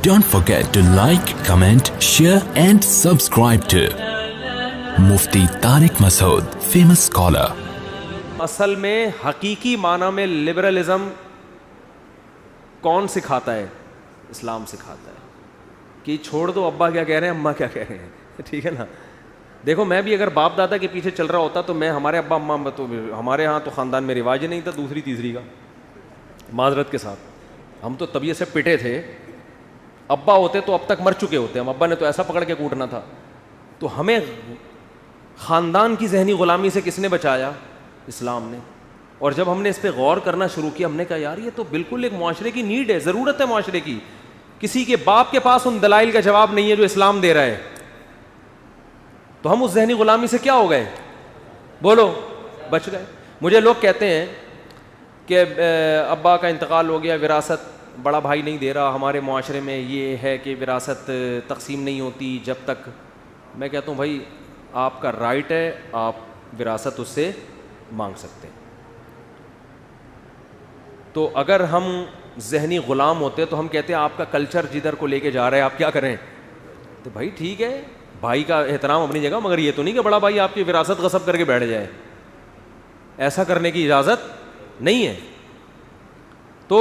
Don't forget to like, comment, share and subscribe to Mufti Tariq Masood, famous scholar. اصل میں حقیقی معنی میں لبرلزم کون سکھاتا ہے؟ اسلام سکھاتا ہے کہ چھوڑ دو ابا کیا کہہ رہے ہیں، اماں کیا کہہ رہے ہیں، ٹھیک ہے نا. دیکھو میں بھی اگر باپ دادا کے پیچھے چل رہا ہوتا تو میں ہمارے ابا اماں تو ہمارے ہاں تو خاندان میں رواج ہی نہیں تھا دوسری تیسری کا، معذرت کے ساتھ ہم تو طبیعت سے پٹے تھے. ابا ہوتے تو اب تک مر چکے ہوتے، ہم ابا نے تو ایسا پکڑ کے کوٹنا تھا. تو ہمیں خاندان کی ذہنی غلامی سے کس نے بچایا؟ اسلام نے. اور جب ہم نے اس پہ غور کرنا شروع کیا ہم نے کہا یار یہ تو بالکل ایک معاشرے کی نیڈ ہے، ضرورت ہے معاشرے کی. کسی کے باپ کے پاس ان دلائل کا جواب نہیں ہے جو اسلام دے رہا ہے، تو ہم اس ذہنی غلامی سے کیا ہو گئے؟ بولو، بچ گئے. مجھے لوگ کہتے ہیں کہ ابا کا انتقال ہو گیا، وراثت بڑا بھائی نہیں دے رہا، ہمارے معاشرے میں یہ ہے کہ وراثت تقسیم نہیں ہوتی جب تک. میں کہتا ہوں بھائی آپ کا رائٹ ہے، آپ وراثت اس سے مانگ سکتے ہیں. تو اگر ہم ذہنی غلام ہوتے تو ہم کہتے ہیں آپ کا کلچر جدھر کو لے کے جا رہا ہے آپ کیا کریں؟ تو بھائی ٹھیک ہے، بھائی کا احترام اپنی جگہ، مگر یہ تو نہیں کہ بڑا بھائی آپ کی وراثت غصب کر کے بیٹھ جائے. ایسا کرنے کی اجازت نہیں ہے. تو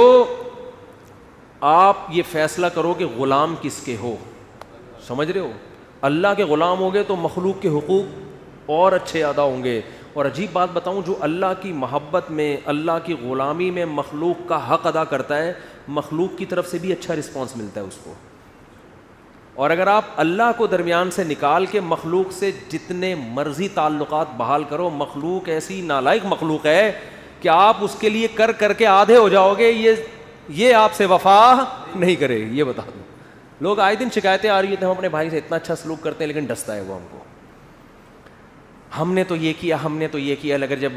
آپ یہ فیصلہ کرو کہ غلام کس کے ہو. سمجھ رہے ہو؟ اللہ کے غلام ہوگے تو مخلوق کے حقوق اور اچھے ادا ہوں گے. اور عجیب بات بتاؤں، جو اللہ کی محبت میں، اللہ کی غلامی میں مخلوق کا حق ادا کرتا ہے، مخلوق کی طرف سے بھی اچھا رسپانس ملتا ہے اس کو. اور اگر آپ اللہ کو درمیان سے نکال کے مخلوق سے جتنے مرضی تعلقات بحال کرو، مخلوق ایسی نالائق مخلوق ہے کہ آپ اس کے لیے کر کر کے آدھے ہو جاؤ گے، یہ آپ سے وفا نہیں کرے گی. یہ بتا دوں، لوگ آئے دن شکایتیں آ رہی ہوتی ہیں ہم اپنے بھائی سے اتنا اچھا سلوک کرتے ہیں لیکن ڈستا ہے وہ ہم کو، ہم نے تو یہ کیا، ہم نے تو یہ کیا. اگر جب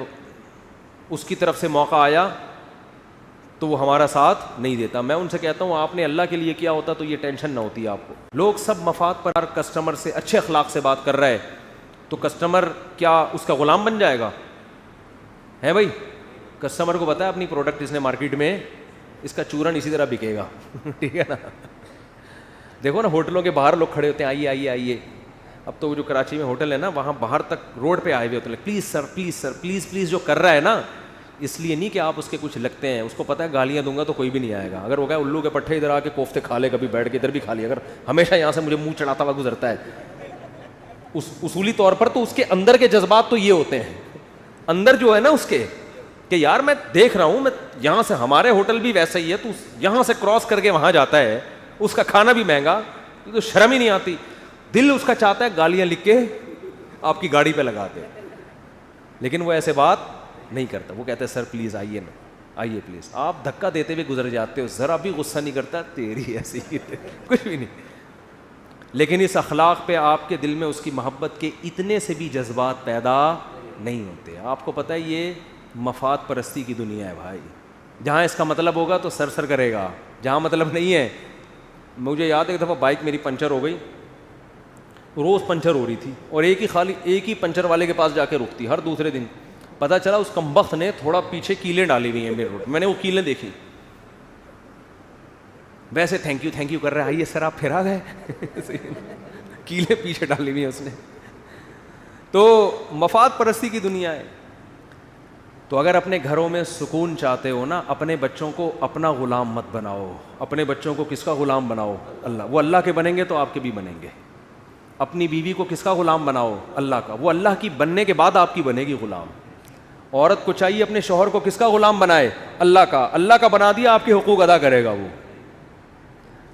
اس کی طرف سے موقع آیا تو وہ ہمارا ساتھ نہیں دیتا. میں ان سے کہتا ہوں آپ نے اللہ کے لیے کیا ہوتا تو یہ ٹینشن نہ ہوتی آپ کو. لوگ سب مفاد پر کسٹمر سے اچھے اخلاق سے بات کر رہا ہے تو کسٹمر کیا اس کا غلام بن جائے گا؟ ہے بھائی، کسٹمر کو پتا ہے اپنی پروڈکٹ اس نے مارکیٹ میں اس کا چورن اسی طرح بکے گا. ٹھیک ہے نا. دیکھو نا ہوٹلوں کے باہر لوگ کھڑے ہوتے ہیں، آئیے آئیے آئیے. اب تو جو کراچی میں ہوٹل ہے نا وہاں باہر تک روڈ پہ آئے ہوئے ہوتے ہیں، please sir please sir please please. جو کر رہا ہے نا اس لیے نہیں کہ آپ اس کے کچھ لگتے ہیں، اس کو پتہ ہے گالیاں دوں گا تو کوئی بھی نہیں آئے گا. اگر وہ کہے الو کے پٹھے ادھر آ کے کوفتے کھا لے، کبھی بیٹھ کے ادھر بھی کھا لیا، اگر ہمیشہ یہاں سے مجھے منہ چڑھاتا ہوا گزرتا ہے اس اصولی طور پر، تو اس کے اندر کے جذبات تو یہ ہوتے ہیں اندر جو ہے نا اس کے کہ یار میں دیکھ رہا ہوں، میں یہاں سے ہمارے ہوٹل بھی ویسا ہی ہے، تو یہاں سے کراس کر کے وہاں جاتا ہے، اس کا کھانا بھی مہنگا، تو شرم ہی نہیں آتی. دل اس کا چاہتا ہے گالیاں لکھ کے آپ کی گاڑی پہ لگا دے، لیکن وہ ایسے بات نہیں کرتا. وہ کہتا ہے سر پلیز آئیے نا، آئیے پلیز. آپ دھکا دیتے ہوئے گزر جاتے ہو، ذرا بھی غصہ نہیں کرتا، تیری ایسی کچھ بھی نہیں. لیکن اس اخلاق پہ آپ کے دل میں اس کی محبت کے اتنے سے بھی جذبات پیدا نہیں ہوتے. آپ کو پتہ ہے یہ مفاد پرستی کی دنیا ہے بھائی. جہاں اس کا مطلب ہوگا تو سر سر کرے گا، جہاں مطلب نہیں ہے. مجھے یاد ہے ایک دفعہ بائک میری پنچر ہو گئی، روز پنچر ہو رہی تھی، اور ایک ہی پنچر والے کے پاس جا کے رکتی ہر دوسرے دن. پتہ چلا اس کمبخت نے تھوڑا پیچھے کیلیں ڈالی ہوئی ہیں میرے روڈ. میں نے وہ کیلیں دیکھی، ویسے تھینک یو کر رہے ہیں، آئیے سر آپ پھر آ گئے. کیلیں پیچھے ڈالی ہوئی ہیں اس نے. تو مفاد پرستی کی دنیا ہے. تو اگر اپنے گھروں میں سکون چاہتے ہو نا، اپنے بچوں کو اپنا غلام مت بناؤ. اپنے بچوں کو کس کا غلام بناؤ؟ اللہ. وہ اللہ کے بنیں گے تو آپ کے بھی بنیں گے. اپنی بیوی کو کس کا غلام بناؤ؟ اللہ کا. وہ اللہ کی بننے کے بعد آپ کی بنے گی غلام. عورت کو چاہیے اپنے شوہر کو کس کا غلام بنائے؟ اللہ کا. اللہ کا بنا دیا آپ کے حقوق ادا کرے گا وہ.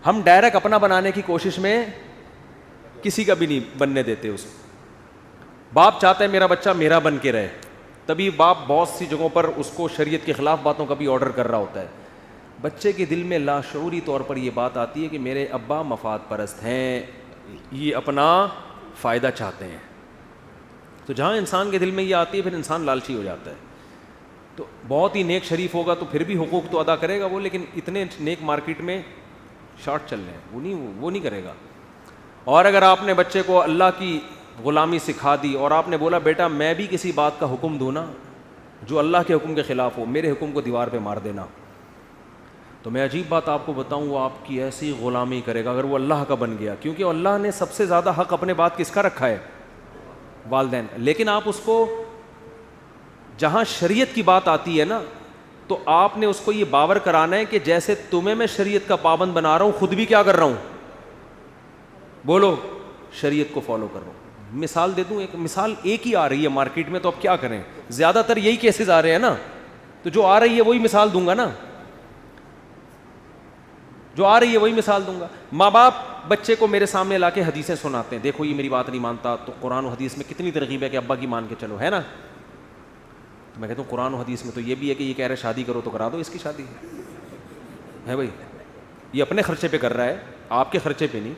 ہم ڈائریکٹ اپنا بنانے کی کوشش میں کسی کا بھی نہیں بننے دیتے. اس باپ چاہتا ہے میرا بچہ میرا بن کے رہے، تبھی باپ بہت سی جگہوں پر اس کو شریعت کے خلاف باتوں کا بھی آرڈر کر رہا ہوتا ہے. بچے کے دل میں لاشعوری طور پر یہ بات آتی ہے کہ میرے ابا مفاد پرست ہیں، یہ اپنا فائدہ چاہتے ہیں. تو جہاں انسان کے دل میں یہ آتی ہے پھر انسان لالچی ہو جاتا ہے. تو بہت ہی نیک شریف ہوگا تو پھر بھی حقوق تو ادا کرے گا وہ، لیکن اتنے نیک مارکیٹ میں شارٹ چل رہے ہیں وہ نہیں کرے گا. اور اگر آپ نے بچے کو اللہ کی غلامی سکھا دی اور آپ نے بولا بیٹا میں بھی کسی بات کا حکم دوں نا جو اللہ کے حکم کے خلاف ہو، میرے حکم کو دیوار پہ مار دینا، تو میں عجیب بات آپ کو بتاؤں, وہ آپ کی ایسی غلامی کرے گا اگر وہ اللہ کا بن گیا, کیونکہ اللہ نے سب سے زیادہ حق اپنے بات کس کا رکھا ہے؟ والدین. لیکن آپ اس کو جہاں شریعت کی بات آتی ہے نا, تو آپ نے اس کو یہ باور کرانا ہے کہ جیسے تمہیں میں شریعت کا پابند بنا رہا ہوں, خود بھی کیا کر رہا ہوں؟ بولو, شریعت کو فالو کر رہا ہوں. مثال دے دوں, ایک مثال ایک ہی آ رہی ہے مارکیٹ میں, تو اب کیا کریں, زیادہ تر یہی کیسز آ رہے ہیں نا, تو جو آ رہی ہے وہی مثال دوں گا نا, جو آ رہی ہے وہی مثال دوں گا. ماں باپ بچے کو میرے سامنے لا کے حدیثیں سناتے ہیں, دیکھو یہ میری بات نہیں مانتا, تو قرآن و حدیث میں کتنی ترغیب ہے کہ ابا کی مان کے چلو, ہے نا. تو میں کہتا ہوں قرآن و حدیث میں تو یہ بھی ہے کہ یہ کہہ رہے شادی کرو تو کرا دو اس کی شادی, ہے بھائی, یہ اپنے خرچے پہ کر رہا ہے, آپ کے خرچے پہ نہیں,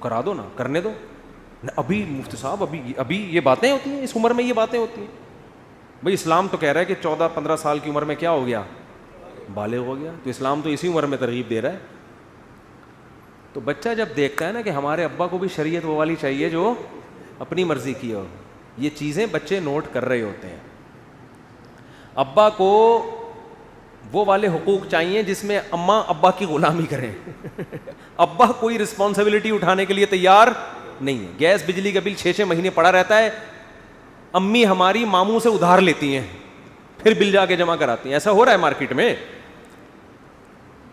کرا دو نا, کرنے دو. ابھی مفتی صاحب ابھی یہ باتیں ہوتی ہیں, اس عمر میں یہ باتیں ہوتی ہیں. بھائی اسلام تو کہہ رہا ہے کہ 14-15 سال کی عمر میں کیا ہو گیا, بالغ ہو گیا, تو اسلام تو اسی عمر میں ترغیب دے رہا ہے. تو بچہ جب دیکھتا ہے نا کہ ہمارے ابا کو بھی شریعت وہ والی چاہیے جو اپنی مرضی کی ہو, یہ چیزیں بچے نوٹ کر رہے ہوتے ہیں. ابا کو وہ والے حقوق چاہیے جس میں اماں ابا کی غلامی کریں. ابا کوئی رسپانسبلٹی اٹھانے کے لیے تیار نہیں ہے. گیس بجلی کا بل 6 مہینے پڑا رہتا ہے, امی ہماری ماموں سے ادھار لیتی ہیں, پھر بل جا کے جمع کراتی ہیں. ایسا ہو رہا ہے مارکیٹ میں,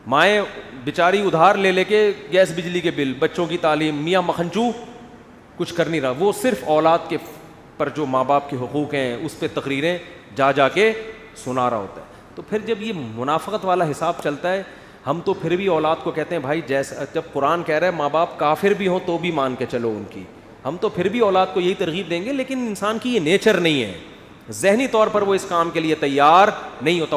مائیں بیچاری ادھار لے لے کے گیس بجلی کے بل, بچوں کی تعلیم, میاں مکھنچو کچھ کر نہیں رہا, وہ صرف اولاد کے پر جو ماں باپ کے حقوق ہیں اس پہ تقریریں جا کے سنا رہا ہوتا ہے. تو پھر جب یہ منافقت والا حساب چلتا ہے, ہم تو پھر بھی اولاد کو کہتے ہیں بھائی جیسا, جب قرآن کہہ رہا ہے ماں باپ کافر بھی ہوں تو بھی مان کے چلو ان کی, ہم تو پھر بھی اولاد کو یہی ترغیب دیں گے. لیکن انسان کی یہ نیچر نہیں ہے, ذہنی طور پر وہ اس کام کے لیے تیار نہیں ہوتا.